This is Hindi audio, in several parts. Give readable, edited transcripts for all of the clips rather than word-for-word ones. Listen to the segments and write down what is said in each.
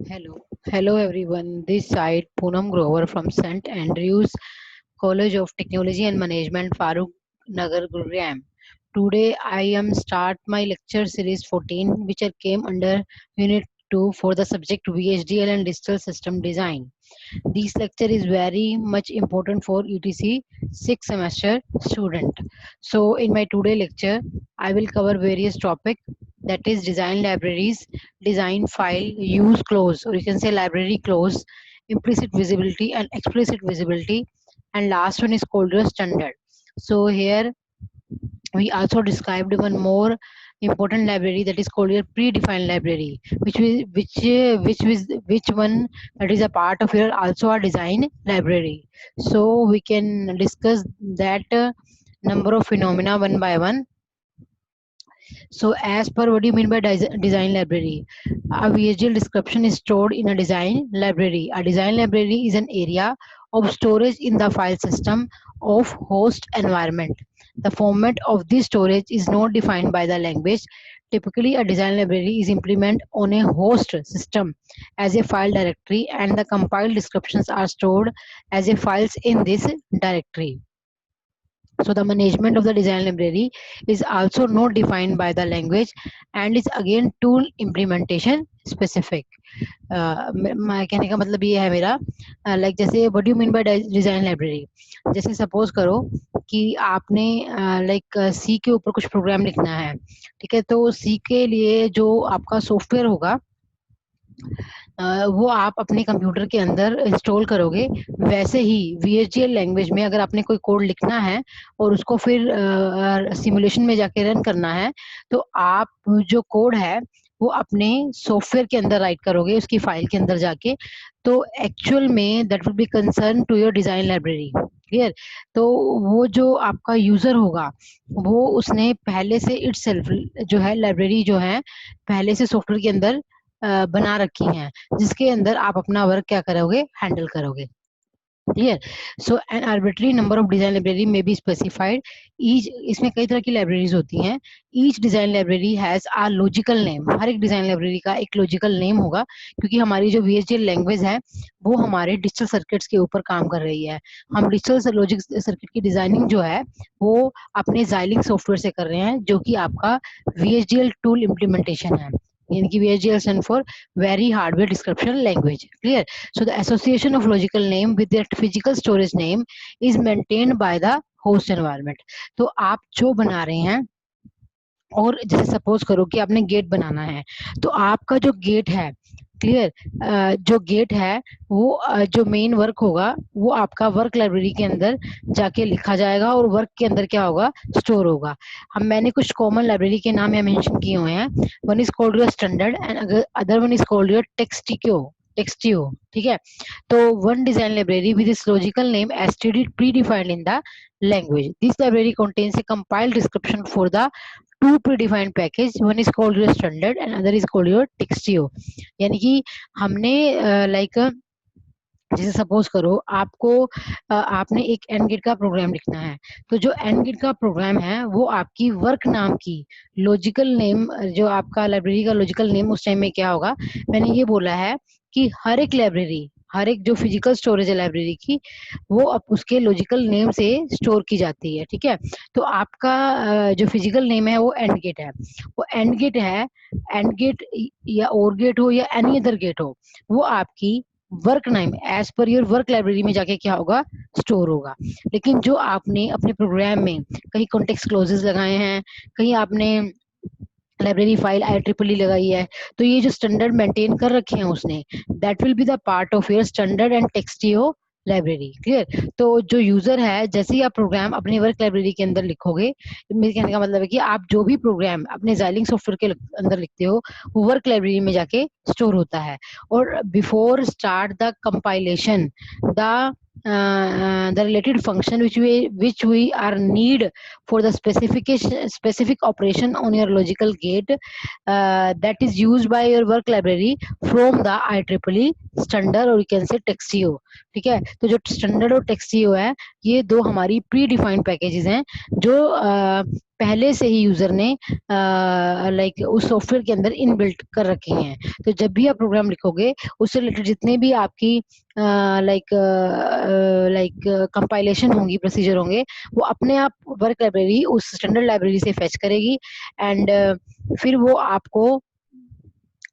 Hello everyone. This side Poonam Grover from St Andrews College of Technology and Management, Farooq Nagar, Gurugram. Today I am start my lecture series 14, which I came under Unit 2 for the subject VHDL and Digital System Design. This lecture is very much important for UTC 6th semester student. So in my today lecture, I will cover various topic, that is design libraries, design file, use clause, or you can say library clause, implicit visibility and explicit visibility, and last one is called your standard. So here we also described one more important library, that is called your predefined library, which one that is a part of your also a design library. So we can discuss that number of phenomena one by one. So as per, what do you mean by design library? A visual description is stored in a design library. A design library is an area of storage in the file system of host environment. The format of this storage is not defined by the language. Typically, a design library is implemented on a host system as a file directory, and the compiled descriptions are stored as a files in this directory. So the management of the design library is also not defined by the language and is again tool implementation specific. कहने का मतलब ये है मेरा, लाइक जैसे what do mean by design library. जैसे सपोज करो कि आपने लाइक सी के ऊपर कुछ प्रोग्राम लिखना है, ठीक है, तो सी के लिए जो आपका सॉफ्टवेयर होगा वो आप अपने कंप्यूटर के अंदर इंस्टॉल करोगे. वैसे ही VHDL लैंग्वेज में अगर आपने कोई कोड लिखना है और उसको फिर सिमुलेशन में जाके रन करना है, तो आप जो कोड है वो अपने सॉफ्टवेयर के अंदर राइट करोगे, उसकी फाइल के अंदर जाके. तो एक्चुअल में that will be concern to your design library. Clear? तो वो जो आपका यूजर होगा वो उसने पहले से इटसेल्फ जो है लाइब्रेरी जो है पहले से सॉफ्टवेयर के अंदर बना रखी हैं, जिसके अंदर आप अपना वर्क क्या करोगे, हैंडल करोगे. Clear? So an arbitrary number of design library may be specified. Each, इसमें कई तरह की लाइब्रेरीज होती हैं. Each design library has a logical name. हर एक डिजाइन लाइब्रेरी का एक लॉजिकल नेम होगा, क्योंकि हमारी जो VHDL लैंग्वेज है वो हमारे डिजिटल सर्किट्स के ऊपर काम कर रही है. हम डिजिटल लॉजिक सर्किट की डिजाइनिंग जो है वो अपने Xilinx सॉफ्टवेयर से कर रहे हैं, जो कि आपका VHDL टूल इम्प्लीमेंटेशन है. यानी कि VHDL stand for Very Hardware Description Language. Clear? So the association of logical name with their physical storage name is maintained by the host environment. तो आप जो बना रहे हैं, और जैसे सपोज करो कि आपने गेट बनाना है, तो आपका जो गेट है, क्लियर, जो गेट है वो जो मेन वर्क होगा वो आपका वर्क लाइब्रेरी के अंदर जाके लिखा जाएगा और वर्क के अंदर क्या होगा, स्टोर होगा. मैंने कुछ कॉमन लाइब्रेरी के नाम यहाँ मेंशन किए हुए हैं. One is called your standard and other one is called your TEXTIO. ठीक है? तो वन डिजाइन लाइब्रेरी विद इस logical name STD predefined in the language. This library contains a compiled description for the two predefined package. One is called your standard and other is called your textio. यानी कि हमने लाइक जैसे सपोज करो आपको आपने एक एनगिट का प्रोग्राम लिखना है, तो जो एनगिट का प्रोग्राम है वो आपकी वर्क नाम की लॉजिकल नेम, जो आपका लाइब्रेरी का लॉजिकल नेम उस टाइम में क्या होगा, मैंने ये बोला है कि हर एक लाइब्रेरी, हर एक जो फिजिकल स्टोरेज है लाइब्रेरी की, वो अब उसके लॉजिकल नेम से स्टोर की जाती है. ठीक है? तो आपका जो फिजिकल नेम है वो एंड गेट है. वो एंड गेट है, एंड गेट या और गेट हो या एनी अदर गेट हो, वो आपकी work name as per your work library में जाके क्या होगा, स्टोर होगा. लेकिन जो आपने अपने प्रोग्राम में कहीं कॉन्टेक्स्ट क्लोजेस लगाए हैं, कहीं आपने लाइब्रेरी फाइल IEEE लगाई है, तो ये जो स्टैंडर्ड मेंटेन कर रखे हैं उसने, that will be the part of your standard and TEXTIO library. Clear? तो जो यूजर है, जैसे ही आप प्रोग्राम अपने वर्क लाइब्रेरी के अंदर लिखोगे, मेरे कहने का मतलब है कि आप जो भी प्रोग्राम अपने Xilinx सॉफ्टवेयर के अंदर लिखते हो वो वर्क लाइब्रेरी में जाके स्टोर होता है. और before start the compilation, the related function which we are need for the specific operation on your logical gate, that is used by your work library from the IEEE standard or you can say textio. ठीक है? तो जो स्टैंडर्ड और टेक्स्टियो है, ये दो हमारी प्री डिफाइंड पैकेजेस हैं जो पहले से ही यूजर ने लाइक उस सॉफ्टवेयर के अंदर इनबिल्ट कर रखे हैं। तो जब भी आप प्रोग्राम लिखोगे उससे रिलेटेड जितने भी आपकी लाइक कंपाइलेशन होंगी, प्रोसीजर होंगे, वो अपने आप वर्क लाइब्रेरी उस स्टैंडर्ड लाइब्रेरी से फेच करेगी एंड फिर वो आपको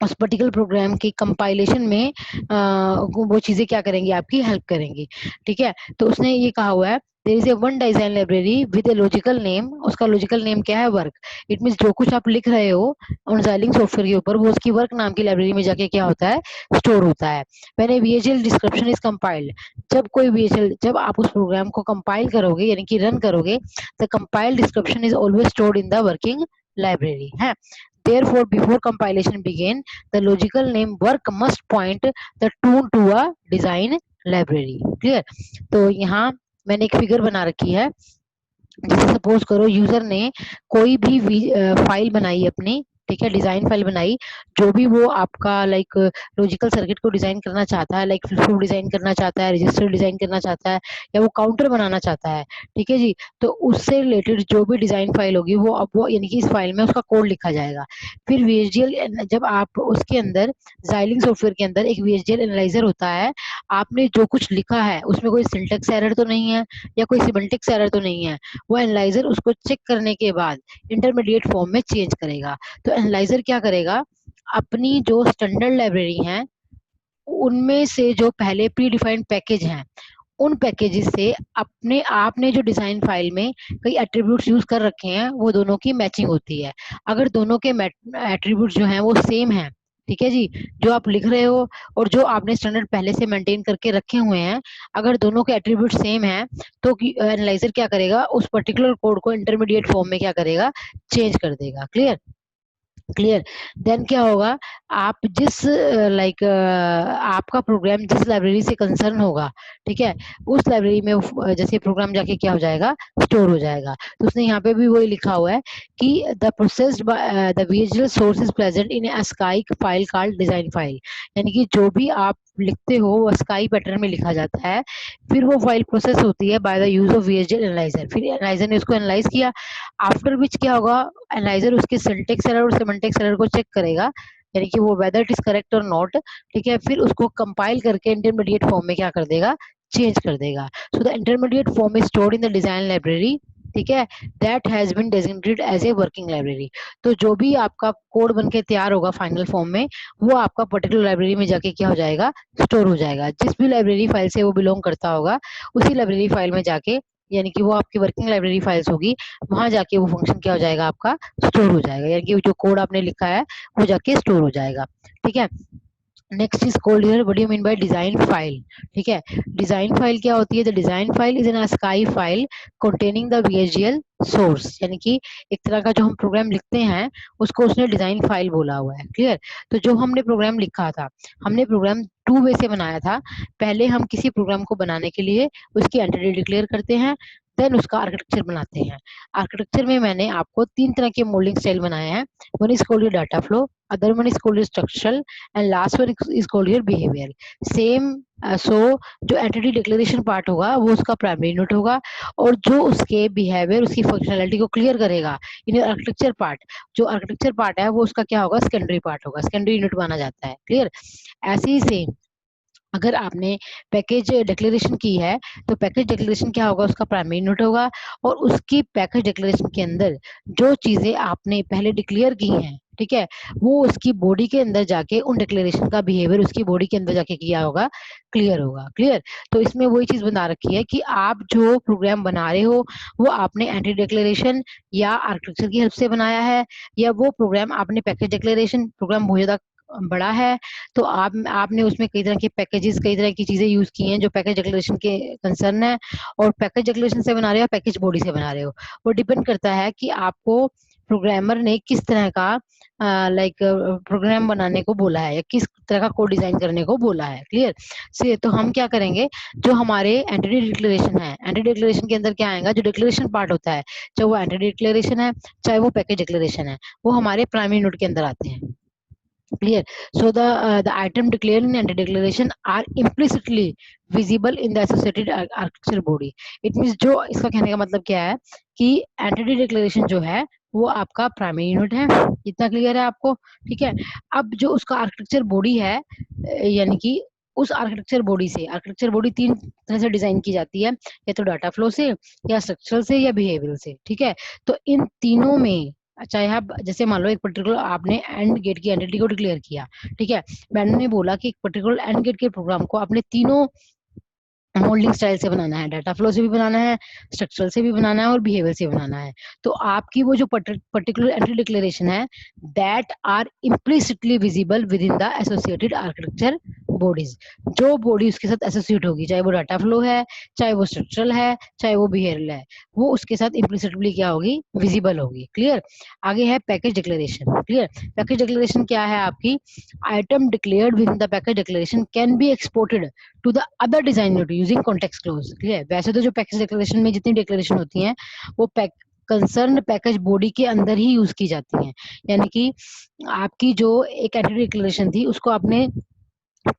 उस पर्टिकुलर प्रोग्राम की कंपाइलेशन में वो चीजें क्या करेंगी, आपकी हेल्प करेंगी। ठीक है, तो उसने ये कहा हुआ है there is a one design library with a logical name. उसका लॉजिकल नेम क्या है, वर्क। इट मींस जो कुछ आप लिख रहे हो ऑन जाइलिंग सॉफ्टवेयर के ऊपर, वो उसकी वर्क नाम की लाइब्रेरी में जाके क्या होता है, स्टोर होता है। When A VHDL description is compiled, जब आप उस प्रोग्राम को कंपाइल करोगे यानी कि रन करोगे, the compiled description is always stored in the working library है। Therefore, before compilation begin, the logical name work must point the tune to a design library. Clear? तो यहाँ मैंने एक फिगर बना रखी है। जैसे सपोज करो यूजर ने कोई भी फाइल बनाई अपनी, ठीक है, डिजाइन फाइल बनाई, जो भी वो आपका लाइक लॉजिकल सर्किट को डिजाइन करना चाहता है, लाइक फ्लो डिजाइन करना चाहता है, रजिस्टर डिजाइन करना चाहता है, या वो काउंटर बनाना चाहता है, ठीक है जी। तो उससे रिलेटेड जो भी डिजाइन फाइल होगी वो अब वो यानी कि इस फाइल में उसका कोड लिखा जाएगा। फिर वीएचडीएल, जब आप उसके अंदर जाइलिंग सॉफ्टवेयर के अंदर एक वीएचडीएल एनालाइजर होता है, आपने जो कुछ लिखा है उसमें कोई सिंटेक्स एरर तो नहीं है या कोई सिमेंटिक्स एरर तो नहीं है, वो एनालाइजर उसको चेक करने के बाद इंटरमीडिएट फॉर्म में चेंज करेगा। तो एनालाइजर क्या करेगा, अपनी जो स्टैंडर्ड लाइब्रेरी है उनमें से जो पहले प्री डिफाइंड पैकेज हैं, उन पैकेजेस से अपने आपने जो डिजाइन फाइल में कई एट्रीब्यूट्स यूज कर रखे हैं वो दोनों की मैचिंग होती है। अगर दोनों के एट्रीब्यूट्स जो हैं वो सेम हैं, ठीक है जी, जो आप लिख रहे हो और जो आपने स्टैंडर्ड पहले से मेंटेन करके रखे हुए हैं, अगर दोनों के एट्रीब्यूट सेम हैं, तो एनालाइजर क्या करेगा, उस पर्टिकुलर कोड को इंटरमीडिएट फॉर्म में क्या करेगा, चेंज कर देगा। क्लियर? क्लियर। देन क्या होगा, आप जिस लाइक आपका प्रोग्राम जिस लाइब्रेरी से कंसर्न होगा, ठीक है, उस लाइब्रेरी में जैसे प्रोग्राम जाके क्या हो जाएगा, स्टोर हो जाएगा। तो उसने यहाँ पे भी वही लिखा हुआ है कि the processed the visual source is present in A sky file called design file. यानी कि जो भी आप लिखते हो वो स्काई पैटर्न में लिखा जाता है, फिर वो फाइल प्रोसेस होती है bye the use of VHDL analyser. फिर एनालाइजर ने उसको एनालाइज किया, आफ्टर विच क्या होगा, एनालाइजर उसके सिंटेक्स एरर और सिमेंटिक्स एरर को चेक करेगा, यानी कि वो वेदर इट इज करेक्ट और नॉट, ठीक है, फिर उसको कंपाइल करके इंटरमीडिएट फॉर्म में क्या कर देगा, चेंज कर देगा। So the intermediate form is stored in the design library, ठीक है, that has been designated as a working library. तो जो भी आपका कोड बन के तैयार होगा फाइनल फॉर्म में, वो आपका पर्टिकुलर लाइब्रेरी में जाके क्या हो जाएगा, स्टोर हो जाएगा। जिस भी लाइब्रेरी फाइल से वो बिलोंग करता होगा, उसी लाइब्रेरी फाइल में जाके, यानी कि वो आपकी वर्किंग लाइब्रेरी फाइल्स होगी, वहां जाके वो फंक्शन क्या हो जाएगा, आपका स्टोर हो जाएगा, यानी कि जो कोड आपने लिखा है वो जाके स्टोर हो जाएगा। ठीक है, next is called here, what do you mean by design file. ठीक है, डिजाइन फाइल क्या होती है, the design file is an sky file containing the VHDL source. यानी कि एक तरह का जो हम प्रोग्राम लिखते हैं उसको उसने डिजाइन फाइल बोला हुआ है। क्लियर? तो जो हमने प्रोग्राम लिखा था, हमने प्रोग्राम टू वे से बनाया था। पहले हम किसी प्रोग्राम को बनाने के लिए उसकी एंटिटी डिक्लेयर करते हैं, देन उसका आर्किटेक्चर बनाते हैं। आर्किटेक्चर में मैंने आपको तीन तरह के मोल्डिंग स्टाइल बनाए हैं। One is called data flow, other one is called structural, and last one is called your behavior. Same so जो एंटिटी डिक्लेरेशन पार्ट होगा वो उसका प्राइमरी यूनिट होगा, और जो उसके बिहेवियर, उसकी फंक्शनैलिटी को क्लियर करेगा इन आर्किटेक्चर पार्ट, जो आर्किटेक्चर पार्ट है वो उसका क्या होगा, सेकेंडरी पार्ट होगा, सेकेंडरी यूनिट माना जाता है। क्लियर? ऐसे ही सेम अगर आपने पैकेज डिक्लेरेशन की है, तो पैकेज डिक्लेरेशन क्या होगा, उसका प्राइमरी यूनिट होगा, और उसकी पैकेज डिक्लेरेशन के अंदर जो चीजें आपने पहले डिक्लेयर की हैं, ठीक है, वो उसकी बॉडी के अंदर जाके उन डिक्लेरेशन का बिहेवियर उसकी बॉडी के अंदर जाके किया होगा, क्लियर होगा। क्लियर? तो इसमें वही चीज बता रखी है कि आप जो प्रोग्राम बना रहे हो वो आपने एंटी डिक्लेरेशन या आर्किटेक्चर की हेल्प से बनाया है, या वो प्रोग्राम आपने पैकेज डिक्लेरेशन, प्रोग्राम बहुत ज्यादा बड़ा है तो आपने उसमें कई तरह के पैकेजेस, कई तरह की चीजें यूज की हैं जो पैकेज डिक्लेरेशन के कंसर्न है, और पैकेज डिक्लेरेशन से बना रहे हो, पैकेज बॉडी से बना रहे हो, वो डिपेंड करता है कि आपको प्रोग्रामर ने किस तरह का लाइक प्रोग्राम बनाने को बोला है या किस तरह का कोड डिजाइन करने को बोला है। क्लियर? से तो हम क्या करेंगे, जो हमारे एंटिटी डिक्लेरेशन है, एंटिटी डिक्लेरेशन के अंदर क्या आएगा, जो डिक्लेरेशन पार्ट होता है, चाहे वो एंटिटी डिक्लेरेशन है चाहे वो पैकेज डिक्लेरेशन है, वो हमारे प्राइमरी नोड के अंदर आते हैं। Clear. So the item declared in entity declaration are implicitly visible in the associated architecture body. It means जो इसका कहने का मतलब क्या है कि entity declaration जो है वो आपका प्राइमरी यूनिट है, इतना क्लियर है आपको, ठीक है। अब जो उसका आर्किटेक्चर बॉडी है, यानी कि उस आर्किटेक्चर बॉडी तीन तरह से डिजाइन की जाती है, या तो डाटा फ्लो से, या स्ट्रक्चरल से, या बिहेवियरल से, ठीक है। तो इन तीनों में चाहे आप जैसे मान लो एक पर्टिकुलर आपने एंड गेट की एंटिटी को डिक्लेयर किया, ठीक है। मैंने बोला कि एक पर्टिकुलर एंड गेट के प्रोग्राम को आपने तीनों मोल्डिंग स्टाइल से बनाना है, डाटा फ्लो से भी बनाना है, स्ट्रक्चरल से भी बनाना है, और बिहेवियर से बनाना है। तो आपकी वो जो पर्टिकुलर एंटिटी डिक्लेरेशन है that are implicitly visible within the associated architecture bodies. जो बॉडी उसके साथ एसोसिएट होगी, चाहे वो डाटा फ्लो है, चाहे वो स्ट्रक्चरल है, चाहे वो बिहेवियरल है, वो उसके साथ इम्प्लिसिटली क्या होगी, विजिबल होगी। क्लियर। आगे है package declaration. Clear. Package declaration क्या है आपकी, item declared within the package declaration can be exported to the other design unit using context clause. Clear. वैसे तो जो पैकेज डिक्लेरेशन में जितनी डिक्लेरेशन होती हैं वो कंसर्न पैकेज बॉडी के अंदर ही यूज की जाती हैं, यानी कि आपकी जो एक एंटिटी डिक्लेरेशन थी उसको आपने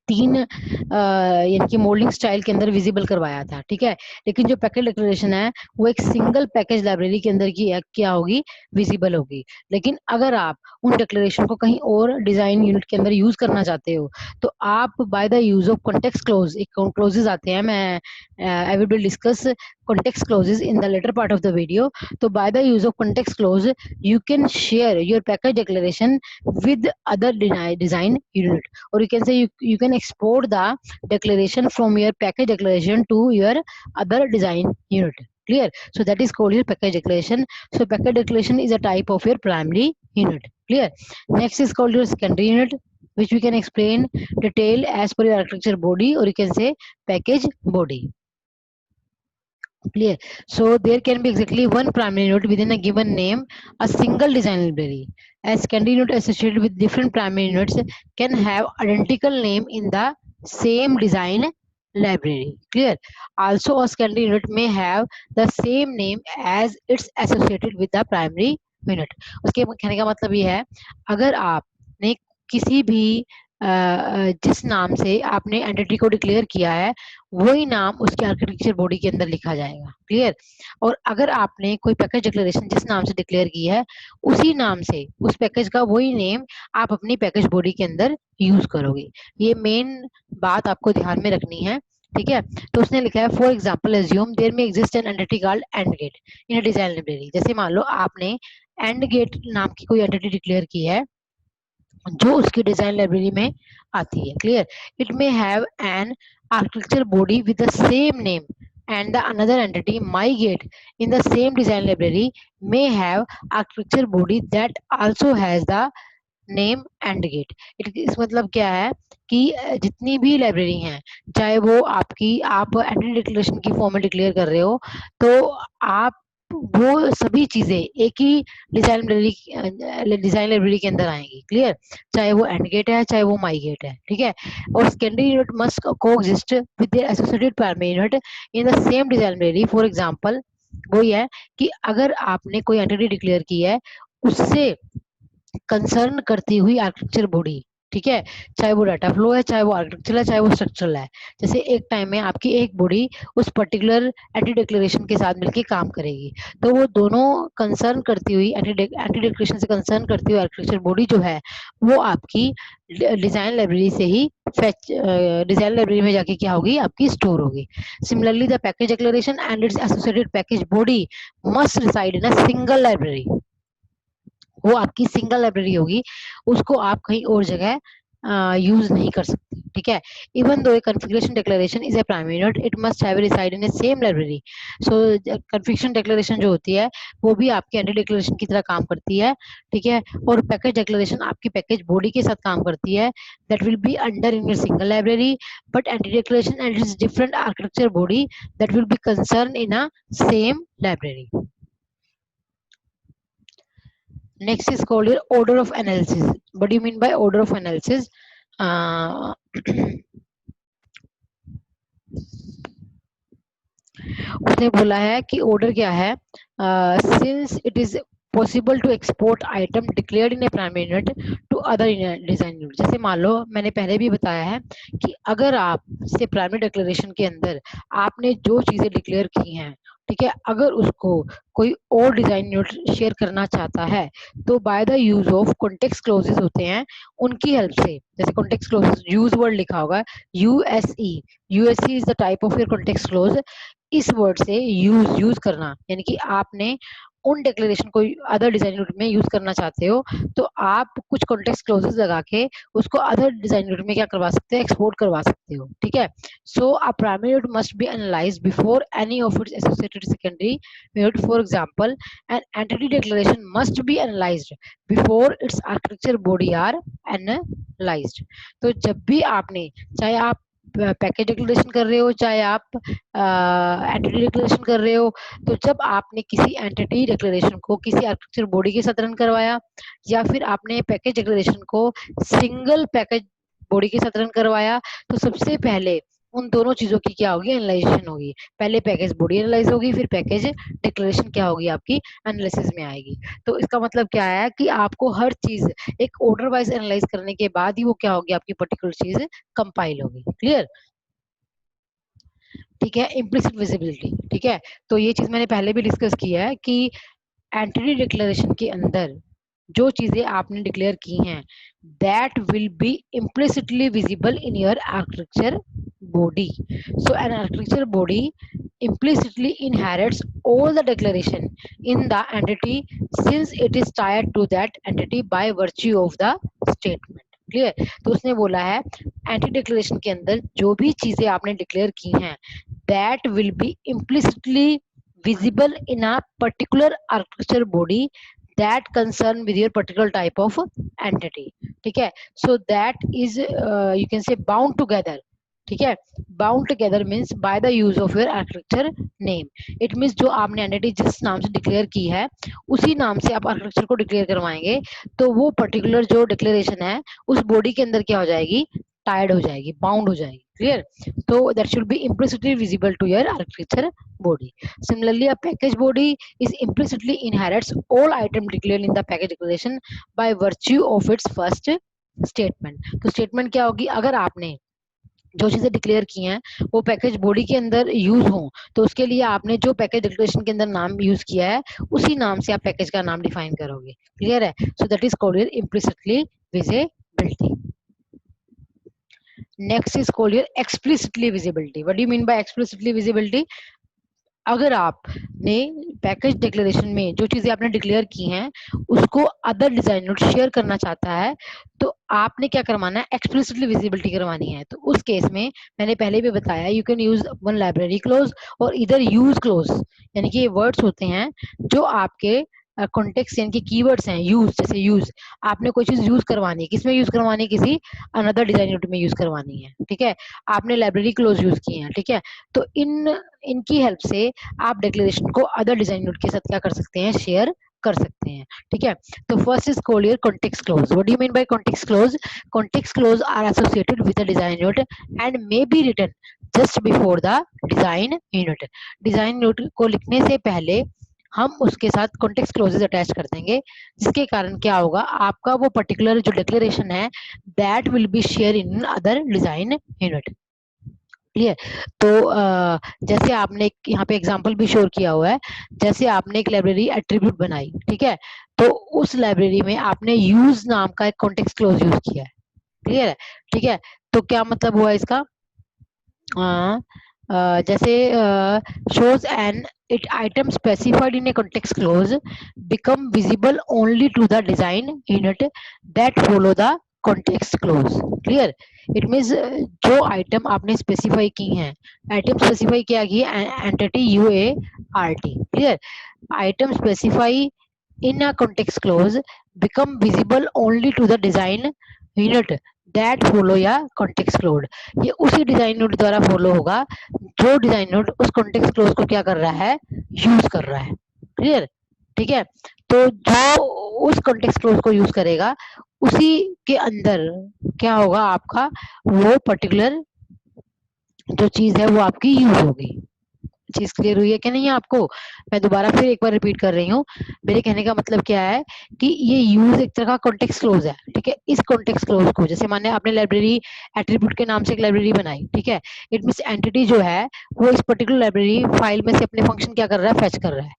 तीन यानी कि मोल्डिंग स्टाइल के अंदर विजिबल करवाया था, ठीक है। लेकिन जो पैकेज डिक्लेरेशन है वो एक सिंगल पैकेज लाइब्रेरी के अंदर की क्या होगी, विजिबल होगी। लेकिन अगर आप उन डिक्लेरेशन को कहीं और डिजाइन यूनिट के अंदर यूज करना चाहते हो तो आप bye the use of context close, एक क्लोजेस आते हैं, मैं I will discuss context clauses in the later part of the video. So by the use of context clause you can share your package declaration with other design unit, or you can say you can export the declaration from your package declaration to your other design unit. Clear. So that is called your package declaration. So package declaration is a type of your primary unit. Clear. Next is called your secondary unit, which we can explain detail as per your architecture body, or you can say package body. Clear. So there can be exactly one primary unit within a given name, a single design library. As secondary unit associated with different primary units can have identical name in the same design library. Clear. Also a secondary unit may have the same name as it's associated with the primary unit. उसके कहने का मतलब ये है, अगर आपने किसी भी जिस नाम से आपने एंटिटी को डिक्लेयर किया है वही नाम उसके आर्किटेक्चर बॉडी के अंदर लिखा जाएगा। क्लियर। और अगर आपने कोई पैकेज डिक्लेरेशन जिस नाम से डिक्लेयर की है उसी नाम से उस पैकेज का वही नेम आप अपनी पैकेज बॉडी के अंदर यूज करोगे। ये मेन बात आपको ध्यान में रखनी है, ठीक है। तो उसने लिखा है फॉर एग्जाम्पल एज्यूम देयर में exist an entity called and get in a design library. जैसे मान लो आपने एंड गेट नाम की कोई एंटिटी डिक्लेयर की है जो उसकी डिजाइन लाइब्रेरी में आती है। Clear. It may have an architecture body with the same name and the another entity mygate in the same design library may have architecture body that also has the name and gate. इस मतलब क्या है कि जितनी भी लाइब्रेरी हैं, चाहे वो आपकी आप एंटिटी डिक्लेरेशन की फॉर्म में डिक्लेयर कर रहे हो तो आप वो सभी चीजें एक ही डिजाइन लाइब्रेरी के अंदर आएंगी। क्लियर। चाहे वो एंड गेट है चाहे वो माई गेट है, ठीक है। और secondary unit must coexist with their associated primary unit in the same design library. For example वो ये है कि अगर आपने कोई एंटिटी डिक्लेयर की है उससे कंसर्न करती हुई आर्किटेक्चर बॉडी, ठीक है, चाहे वो डाटा फ्लो है, चाहे वो आर्किटेक्चर है, चाहे वो स्ट्रक्चरल है। जैसे एक टाइम में आपकी एक बॉडी उस पर्टिकुलर एंटी डिक्लेरेशन के साथ मिलकर काम करेगी, तो वो दोनों कंसर्न करती हुई एंटी डिक्लेरेशन से कंसर्न करती हुई आर्किटेक्चर बॉडी जो है वो आपकी डिजाइन लाइब्रेरी से ही फेच डिजाइन लाइब्रेरी में जाके क्या होगी, आपकी स्टोर होगी। Similarly the package declaration and its associated package body must reside in a single library. वो आपकी सिंगल लाइब्रेरी होगी, उसको आप कहीं और जगह यूज नहीं कर सकते, ठीक है। Even though configuration declaration is a primary unit it must have reside in a same library. So configuration declaration जो होती है वो भी आपकी एंटी डिक्लेरेशन की तरह काम करती है, ठीक है। और पैकेज डिक्लेरेशन आपकी पैकेज बॉडी के साथ काम करती है, that will be under in your single library, but anti declaration and it's different architecture body that will be concern in a same library. Next is called your order of analysis. What do you mean by order of analysis? उसने बोला है कि order क्या है, since it is possible to export item declared in a primary unit to other design unit। जैसे मान लो मैंने पहले भी बताया है कि अगर आप से प्राइमरी डिक्लेरेशन के अंदर आपने जो चीजें डिक्लेयर की हैं, ठीक है, अगर उसको कोई और डिजाइन यूनिट शेयर करना चाहता है तो by the use of context clauses होते हैं, उनकी हेल्प से, जैसे कॉन्टेक्स्ट क्लोजेस यूज वर्ड लिखा होगा USE, USE is the type of your context close. इस वर्ड से यूज करना यानी कि आपने उन डिक्लेरेशन को अदर डिजाइन यूनिट में यूज करना चाहते हो तो आप कुछ कॉन्टेक्स्ट क्लोजेस लगा के उसको अदर डिजाइन यूनिट में क्या करवा सकते हैं, एक्सपोर्ट करवा सकते हो, ठीक है। So a primary unit must be analysed before any of its associated secondary unit. For example an entity declaration must be analysed before its architecture body are analysed. तो जब भी आपने, चाहे आप पैकेज डिक्लेरेशन कर रहे हो, चाहे आप एंटिटी डिक्लेरेशन कर रहे हो, तो जब आपने किसी एंटिटी डिक्लेरेशन को किसी आर्किटेक्चर बॉडी के साथ रन करवाया या फिर आपने पैकेज डिक्लेरेशन को सिंगल पैकेज बॉडी के साथ रन करवाया, तो सबसे पहले उन दोनों चीजों की क्या होगी, एनालाइजेशन होगी। पहले पैकेज बॉडी एनालाइज होगी, फिर पैकेज डिक्लेरेशन क्या होगी, आपकी एनालिसिस में आएगी। तो इसका मतलब क्या है कि आपको हर चीज एक ऑर्डर वाइज एनालाइज करने के बाद ही वो क्या होगी, आपकी पर्टिकुलर चीज कंपाइल होगी। क्लियर, ठीक है। इम्प्लिसिट विजिबिलिटी, ठीक है, तो ये चीज मैंने पहले भी डिस्कस किया है कि एंटिटी डिक्लेरेशन के अंदर जो चीजें आपने डिक्लेयर की हैं that will B implicitly visible in your architecture body. So an architecture body implicitly inherits all the declaration in the entity since it is tied to that entity by virtue of the statement। Clear, तो उसने बोला है एंटी डिक्लेरेशन के अंदर जो भी चीजें आपने डिक्लेयर की हैं that will B implicitly visible in a particular architecture body that concern with your particular type of entity, ठीक है। so that is you can say bound together, ठीक है। Bound together means by the use of your architecture name. It means जो आपने एंटिटी जिस नाम से डिक्लेयर की है उसी नाम से आप आर्किटेक्चर को डिक्लेयर करवाएंगे तो वो पर्टिकुलर जो डिक्लेरेशन है उस बॉडी के अंदर क्या हो जाएगी, टाइड हो जाएगी, बाउंड हो जाएगी। क्लियर, तो that should be implicitly visible to your architecture body। Similarly, a package body is implicitly inherits all items declared in the package declaration by virtue of its first statement। तो स्टेटमेंट क्या होगी, अगर आपने जो चीजें डिक्लेयर की हैं वो पैकेज बॉडी के अंदर यूज हो तो उसके लिए आपने जो पैकेज डिक्लेरेशन के अंदर नाम यूज किया है उसी नाम से आप पैकेज का नाम डिफाइन करोगे। क्लियर है, सो that is called implicitly visibility. Next is called explicitly visibility. What do you mean bye explicitly visibility, अगर आपने पैकेज डिक्लेरेशन में जो चीजें आपने डिक्लेयर की हैं उसको अदर डिजाइन नोट शेयर करना चाहता है तो आपने क्या करवाना है, एक्सप्लिसिटली विजिबिलिटी करवानी है। तो उस केस में मैंने पहले भी बताया you can use one library close और इधर यूज क्लोज, यानी कि ये वर्ड्स होते हैं जो आपके कॉन्टेक्स्ट यानी कि कीवर्ड्स हैं। यूज, जैसे यूज, आपने कोई चीज यूज करवानी है, किसमें यूज करवानी है, किसी अनदर डिजाइन यूनिट में यूज करवानी है, ठीक है। आपने लाइब्रेरी क्लोज यूज की है, ठीक है। तो इनकी हेल्प से आप डिक्लेरेशन को अदर डिजाइन यूनिट के साथ क्या कर सकते हैं, शेयर कर सकते हैं, ठीक है। तो first is called your context clause. What do you mean by context clause, context clause are associated with the design unit and may be written just before the design unit. Design unit को लिखने से पहले हम उसके साथ कॉन्टेक्स्ट क्लोजेस अटैच कर देंगे जिसके कारण क्या होगा, आपका वो पर्टिकुलर जो डिक्लेरेशन है that will B share in other design unit. Clear, तो जैसे आपने यहाँ पे एग्जांपल भी शोर किया हुआ है, जैसे आपने एक लाइब्रेरी एट्रीब्यूट बनाई, ठीक है, तो उस लाइब्रेरी में आपने यूज नाम का एक कॉन्टेक्स्ट क्लोज यूज किया है। क्लियर है, ठीक है। तो क्या मतलब हुआ इसका, जैसे shows an it item specified in a context clause become visible only to the design unit that follow the context clause। clear, it means जो आइटम आपने स्पेसिफाई की हैं, आइटम स्पेसिफाई किया की entity UART। Clear, item specify in a context clause become visible only to the design unit that follow या context clause। ये उसी डिजाइन नोट द्वारा फॉलो होगा जो डिजाइन नोट उस कॉन्टेक्स्ट क्लोज को क्या कर रहा है, यूज कर रहा है। क्लियर, ठीक है। तो जो उस कॉन्टेक्स्ट क्लोज को यूज करेगा उसी के अंदर क्या होगा, आपका वो पर्टिकुलर जो चीज है वो आपकी यूज होगी। चीज क्लियर हुई है कि नहीं आपको? मैं दोबारा फिर एक बार रिपीट कर रही हूँ। मेरे कहने का मतलब क्या है कि ये यूज एक तरह का कॉन्टेक्स्ट क्लोज है, ठीक है। इस कॉन्टेक्स्ट क्लोज को, जैसे माने आपने लाइब्रेरी एट्रीब्यूट के नाम से एक लाइब्रेरी बनाई, ठीक है, इट मीन्स एंटिटी जो है वो इस पर्टिकुलर लाइब्रेरी फाइल में से अपने फंक्शन क्या कर रहा है, फेच कर रहा है,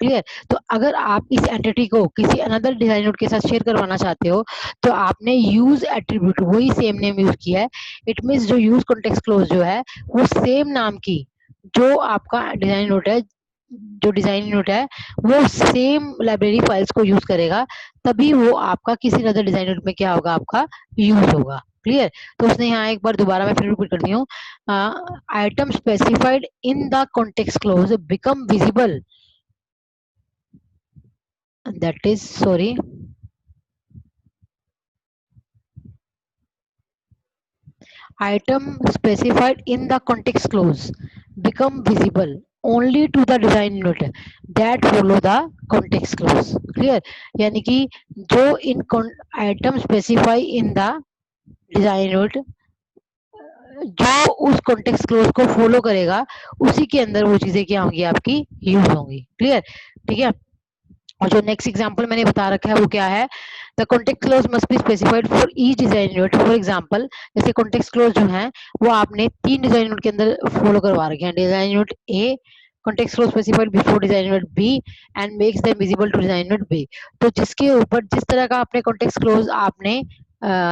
क्लियर। तो अगर आप इस एंटिटी को किसी अनदर डिजाइन नोड के साथ शेयर करवाना चाहते हो, तो आपने यूज एट्रीब्यूट वही सेम नेम यूज किया है। इट मीन्स जो यूज कॉन्टेक्स्ट क्लोज जो है वो सेम नाम की जो आपका डिजाइन नोट है, जो डिजाइन यूनिट है वो सेम लाइब्रेरी फाइल्स को यूज करेगा, तभी वो आपका किसी अदर डिजाइन यूनिट में क्या होगा, आपका यूज होगा, क्लियर। तो उसने यहाँ एक बार दोबारा मैं फिर रिपीट करती हूँ, item specified in the context close become visible, that is sorry, item specified in the context clause become visible only to the design unit that follow the context clause, clear। यानी कि जो इन item specify in the design unit जो उस कॉन्टेक्स्ट क्लोज को फॉलो करेगा, उसी के अंदर वो चीजें क्या होंगी, आपकी यूज होंगी, क्लियर, ठीक है। और जो नेक्स्ट एग्जांपल मैंने बता रखा है वो क्या है, the context close must be specified for each design unit. For example, जैसे कॉन्टेक्स्ट क्लोज जो है वो आपने 3 डिजाइन यूनिट के अंदर फॉलो करवा रखे हैं। Design unit A context clause specified before design unit B and makes them visible to design unit B. तो जिसके ऊपर जिस तरह का आपने कॉन्टेक्स्ट क्लोज आपने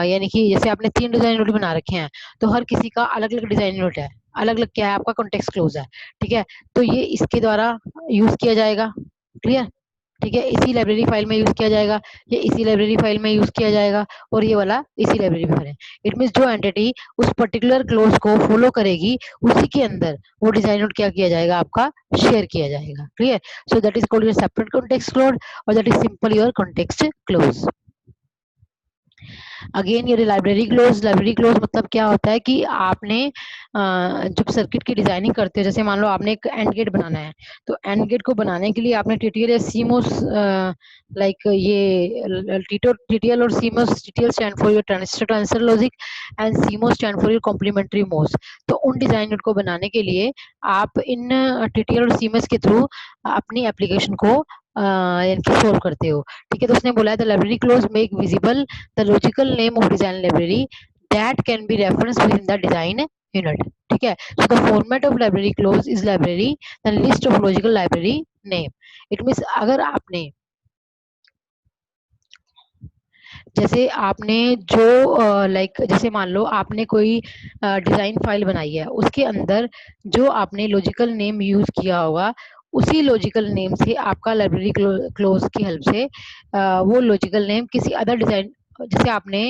यानी कि जैसे आपने 3 डिजाइन यूनिट बना रखे हैं, तो हर किसी का अलग अलग डिजाइन यूनिट है, अलग अलग क्या है, आपका कॉन्टेक्स्ट क्लोज है, ठीक है। तो ये इसके द्वारा यूज किया जाएगा, क्लियर, ठीक है। इसी लाइब्रेरी फाइल में यूज किया जाएगा, ये इसी लाइब्रेरी फाइल में यूज किया जाएगा, और ये वाला इसी लाइब्रेरी में है। इट मीन्स जो एंटिटी उस पर्टिकुलर क्लोज को फॉलो करेगी, उसी के अंदर वो डिजाइन नोट क्या किया जाएगा, आपका शेयर किया जाएगा, clear. So that is called your separate context clause, और that is simple your context clause. Again ये लाइब्रेरी क्लोज मतलब क्या होता है कि आपने जब सर्किट की डिजाइनिंग करते हो, जैसे मान लो आपने एक एंड गेट बनाना है, तो एंड गेट को बनाने के लिए आपने टीटीएल या सीमोस, लाइक ये टीटीएल और CMOS, TTL stand for your transistor transfer logic and CMOS stand for your complementary MOS. तो उन डिजाइन को बनाने के लिए आप इन टीटीएल और सीमोस के थ्रू अपनी एप्लीकेशन को इनकी सोल्व करते हो, ठीक है। तो उसने बोला है the library close make visible the logical name of design library that can be referenced within the design unit, ठीक है। so the format of library clause is library the list of logical library name। it means अगर आपने जैसे आपने जो लाइक जैसे मान लो आपने कोई डिजाइन फाइल बनाई है, उसके अंदर जो आपने लॉजिकल नेम यूज किया होगा, उसी लॉजिकल नेम से आपका लाइब्रेरी क्लोज की हेल्प से वो लॉजिकल नेम किसी अदर डिजाइन, जैसे आपने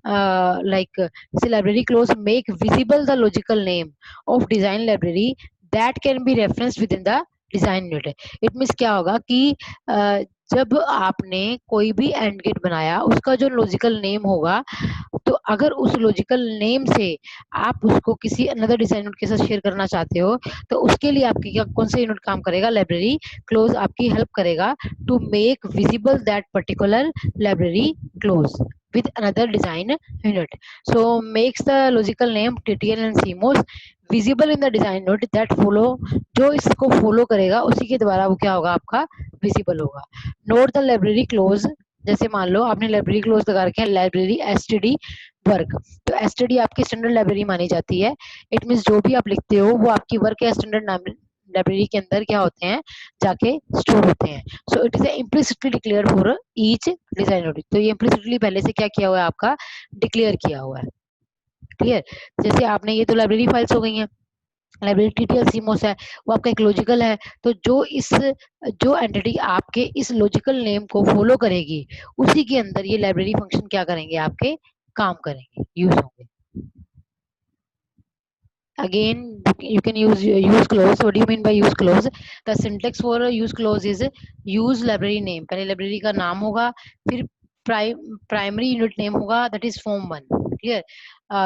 लाइक जैसे library close make visible the logical name of design library that can be reference with in the design unit. It means क्या होगा कि जब आपने कोई भी एंड गेट बनाया, उसका जो लॉजिकल नेम होगा, तो अगर उस लॉजिकल नेम से आप उसको किसी अनदर डिजाइन यूनिट के साथ शेयर करना चाहते हो, तो उसके लिए आपकी क्या कौन सा यूनिट काम करेगा, लाइब्रेरी क्लोज आपकी हेल्प करेगा to make visible that particular library clause with another design unit, so makes the logical name ttl and cmos visible in the design unit that follow। जो इसको फॉलो करेगा उसी के द्वारा वो क्या होगा, आपका विजिबल होगा। नोट द लाइब्रेरी क्लोज, जैसे मान लो आपने लाइब्रेरी क्लोज लगा रखे हैं लाइब्रेरी एसटीडी वर्क, तो एसटीडी आपकी स्टैंडर्ड लाइब्रेरी मानी जाती है। इट मीन्स जो भी आप लिखते हो वो आपकी वर्क या स्टैंडर्ड लाइब्रेरी के अंदर क्या होते हैं, जाके स्टोर होते हैं। So it is implicitly declare for each design unit. तो ये इम्प्लिसिटली पहले से क्या किया हुआ है, आपका डिक्लेयर किया हुआ है, क्लियर। जैसे आपने ये तो लाइब्रेरी फाइल्स हो गई हैं, लाइब्रेरी टीटीएल सीमोस है, वो आपका एक लॉजिकल है। तो जो एंटिटी आपके इस लॉजिकल नेम को फॉलो करेगी, उसी के अंदर ये लाइब्रेरी फंक्शन क्या करेंगे, आपके काम करेंगे, यूज होंगे। Again, you can use clause। what do you mean by use clause? The syntax for a use clause is use library name। पहले लाइब्रेरी का नाम होगा, फिर प्राइमरी यूनिट नेम होगा, that is form 1, clear.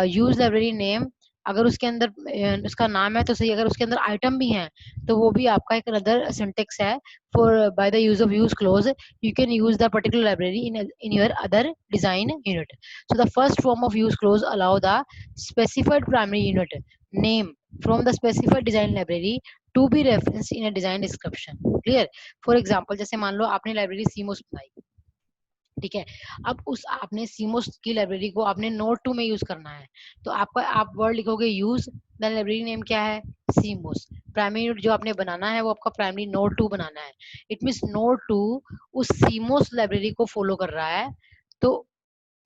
Use library name, अगर उसके अंदर उसका नाम है तो सही, अगर उसके अंदर आइटम भी हैं तो वो भी आपका एक अदर सिंटेक्स है। For bye the use of use close you can use the particular library in your other design unit. so the first form of use clause allow the specified primary unit name from the specified design library to be referenced in a design description. Clear? For example, जैसे मान लो आपने लाइब्रेरी सीमोस बनाई, ठीक है, अब उस आपने सीमोस की लाइब्रेरी को आपने नोड 2 में यूज करना है, तो आपका आप वर्ड लिखोगे यूज, देन लाइब्रेरी नेम क्या है, सीमोस, प्राइमरी नोड जो आपने बनाना है वो आपका प्राइमरी नोड 2 बनाना है। इट मींस नोड 2 उस सीमोस लाइब्रेरी को फॉलो कर रहा है, तो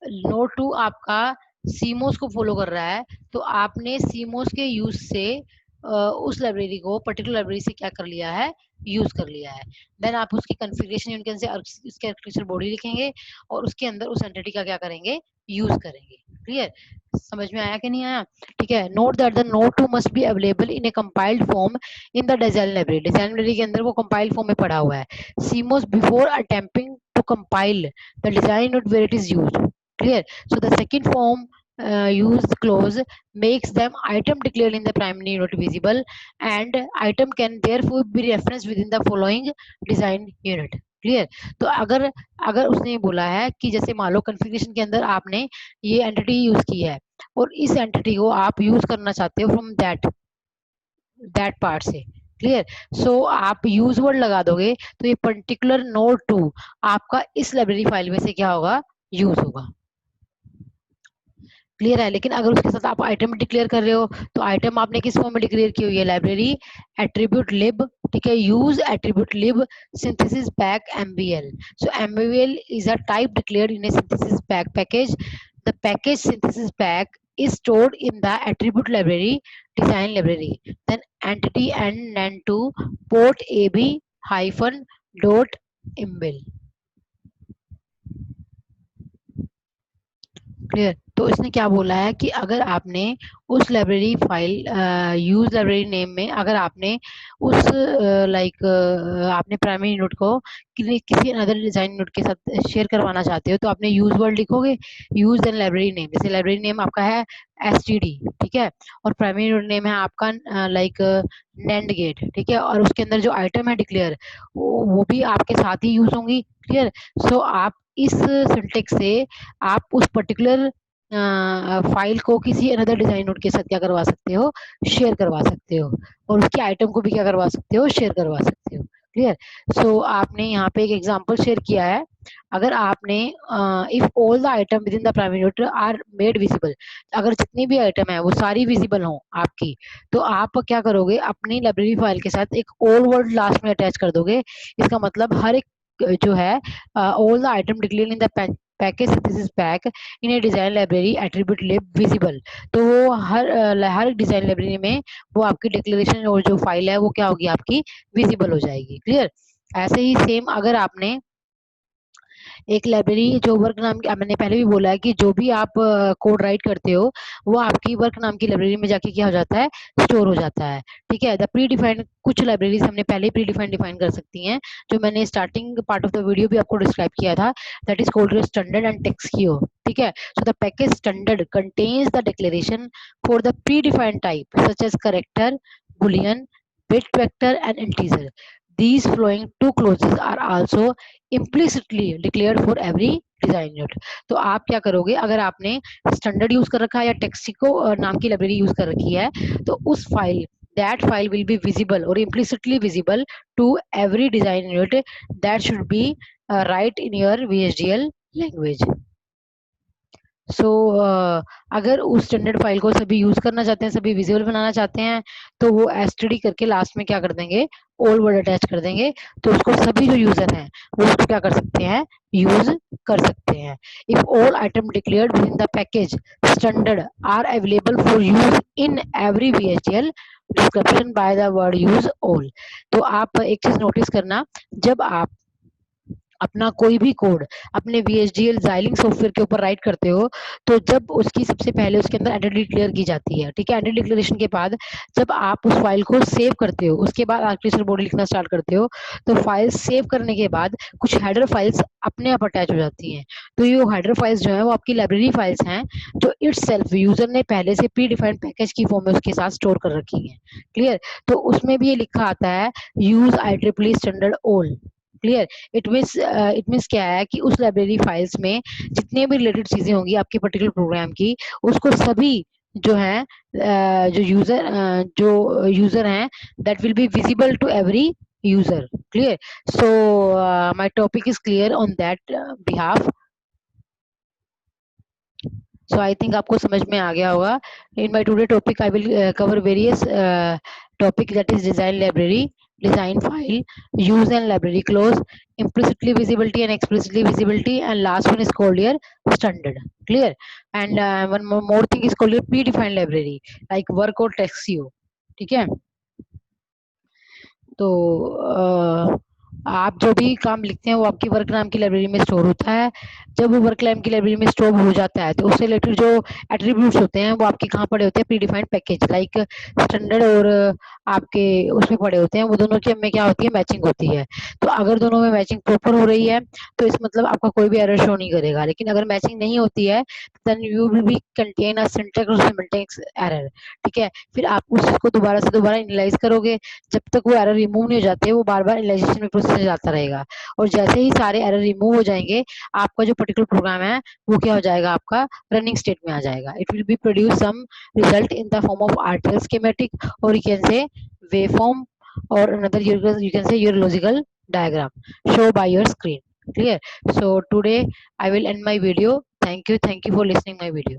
नोड 2 आपका सीमोस को फॉलो कर रहा है, तो आपने सीमोस के यूज से उस लाइब्रेरी को पर्टिकुलर लाइब्रेरी से क्या कर लिया है, यूज कर लिया है। देन आप उसकी कॉन्फ़िगरेशन यूनिट से उसके आर्किटेक्चर बॉडी लिखेंगे और उसके अंदर उस एंटिटी का क्या करेंगे, यूज करेंगे। क्लियर? समझ में आया कि नहीं आया? ठीक है। Note that the node 2 must be available in a compiled form in the design library, design library के अंदर वो कंपाइल्ड फॉर्म में पड़ा हुआ है। सीमोस before attempting to compile the design note where it is used. Clear? So the second form use clause makes them item declared in the primary unit visible, and item can therefore be referenced within the following design unit. Clear? तो अगर अगर उसने बोला है कि जैसे मान लो कॉन्फ़िगरेशन के अंदर आपने ये एंटिटी यूज की है और इस एंटिटी को आप यूज करना चाहते हो फ्रॉम दैट पार्ट से। क्लियर? सो आप यूज वर्ड लगा दोगे तो ये पर्टिकुलर नोड 2 आपका इस लाइब्रेरी फाइल में से क्या होगा, यूज होगा। क्लियर है? लेकिन अगर उसके साथ आप आइटम डिक्लेयर कर रहे हो तो आइटम आपने किस फॉर्म में डिक्लेयर की हुई है, लाइब्रेरी एट्रीब्यूट लिब, ठीक है, use attribute lib synthesis pack MBL. So MBL is a type declared in A synthesis pack package. The package synthesis pack is stored in the attribute library design library, then entity and then to port ab hyphen dot imbil। Clear? तो इसने क्या बोला है कि अगर आपने उस library file use library name में अगर आपने उस आपने प्राइमरी नोड को किसी अदर डिजाइन नोड के साथ शेयर करवाना चाहते हो तो आपने यूज वर्ड लिखोगे, यूज देन लाइब्रेरी नेम। जैसे लाइब्रेरी नेम आपका है एसटीडी, ठीक है, और प्राइमरी नोड नेम है आपका नैंड गेट, ठीक है, और उसके अंदर जो आइटम है डिक्लेयर वो भी आपके साथ ही यूज होंगी। क्लियर? सो आप इस सिंटेक्स से आप उस पर्टिकुलर फाइल को किसी अनदर डिजाइन नोड के साथ क्या करवा सकते हो, शेयर करवा सकते हो, और उसके आइटम को भी क्या करवा सकते हो, शेयर करवा सकते हो। क्लियर? सो आपने यहाँ पे एक एग्जांपल शेयर किया है, अगर आपने if all the item within the primary node are made visible, अगर जितनी भी आइटम है वो सारी विजिबल हो आपकी, तो आप क्या करोगे, अपनी लाइब्रेरी फाइल के साथ एक ऑल वर्ड लास्ट में अटैच कर दोगे। इसका मतलब हर एक जो है all the item declare in the package synthesis pack in A design library attribute lib visible, तो वो हर डिजाइन लाइब्रेरी में वो आपकी डिक्लेरेशन और जो फाइल है वो क्या होगी, आपकी विजिबल हो जाएगी। क्लियर? ऐसे ही सेम अगर आपने एक लाइब्रेरी जो वर्क नाम की, मैंने पहले भी बोला है कि जो भी आप कोड राइट करते हो वो आपकी वर्क नाम की लाइब्रेरी में जाके क्या हो जाता है, स्टोर हो जाता है। ठीक है, द प्री डिफाइंड, कुछ लाइब्रेरीज हमने पहले प्री डिफाइन कर सकती हैं, जो मैंने starting part of the video भी आपको डिस्क्राइब किया था, that is called standard and TEXTIO. ठीक है, so the package standard contains the declaration for the predefined type such as character, boolean, bit vector and integer. These following two clauses are also implicitly declared for every design unit. तो आप क्या करोगे, अगर आपने स्टैंडर्ड यूज कर रखा है या टेक्सिको नाम की लाइब्रेरी यूज कर रखी है, तो उस file that file will be visible और implicitly visible to every design unit that should be write in your VHDL language। सो अगर उस स्टैंडर्ड फाइल को सभी यूज करना चाहते हैं, सभी विजुअल बनाना चाहते हैं, तो वो एसटीडी करके लास्ट में क्या कर देंगे, ऑल वर्ड अटैच कर देंगे, तो उसको सभी जो यूजर हैं वो उसको क्या कर सकते हैं, यूज कर सकते हैं। If all item declared within the package standard are available for use in every VHDL description by the word use all. तो आप एक चीज नोटिस करना, जब आप अपना कोई भी कोड अपने VHDL Xilinx सॉफ्टवेयर के ऊपर राइट करते हो, तो जब उसकी सबसे पहले उसके अंदर एंटिटी डिक्लेयर की जाती है। ठीक है, एंटिटी डिक्लेरेशन के बाद जब आप उस फाइल को सेव करते हो, उसके बाद आर्किटेक्चर बॉडी लिखना स्टार्ट करते हो, तो फाइल सेव करने के बाद कुछ हेडर फाइल्स अपने आप अटैच हो जाती हैं। तो ये हेडर फाइल्स जो है वो आपकी लाइब्रेरी फाइल्स हैं, जो इटसेल्फ यूजर ने पहले से प्री डिफाइंड पैकेज की फॉर्म में उसके साथ स्टोर कर रखी है। क्लियर? तो उसमें भी ये लिखा आता है use IEEE standard all. Clear? It means क्या है कि उस लाइब्रेरी फाइल्स में जितने भी रिलेटेड चीजें होंगी आपके पर्टिकुलर प्रोग्राम की, उसको सभी जो है जो यूजर हैं, that will be visible to every user. Clear? So my topic is clear on that behalf. So I think आपको समझ में आ गया होगा. In my today topic I will cover various topic, that is design library, design file, use and library clause, implicitly visibility and explicitly visibility, and last one is called your standard. Clear? And one more thing is called your predefined library, like work or text you. ठीक है? तो आप जो भी काम लिखते हैं वो आपकी वर्क नाम की लाइब्रेरी में स्टोर होता है. जब वो वर्क नाम की लाइब्रेरी में स्टोर हो जाता है तो उससे रिलेटेड जो एट्रीब्यूट्स होते हैं वो आपके कहाँ पड़े होते हैं, pre defined package like standard, और आपके उसमें पड़े होते हैं. वो दोनों की में क्या होती है, मैचिंग होती है. तो अगर दोनों में मैचिंग प्रॉपर हो रही है तो इस मतलब आपका कोई भी एरर शो नहीं करेगा. लेकिन अगर मैचिंग नहीं होती है then you will be contain a syntax और सिमेंटिक्स एरर. ठीक है? फिर आप उस चीज को दोबारा से दोबारा एनालाइज करोगे. जब तक वो एरर रिमूव नहीं हो जाते वो बार बार एनालाइजेशन में प्रोसेस जाता रहेगा. और जैसे ही सारे एरर रिमूव हो जाएंगे आपका जो पर्टिकुलर प्रोग्राम है वो क्या हो जाएगा, आपका रनिंग स्टेट में आ जाएगा. It will be produce some result in the form of RTL schematic, और you can say waveform, or another you can say your logical diagram show by your screen. Clear? So today I will end my video. Thank you for listening my video.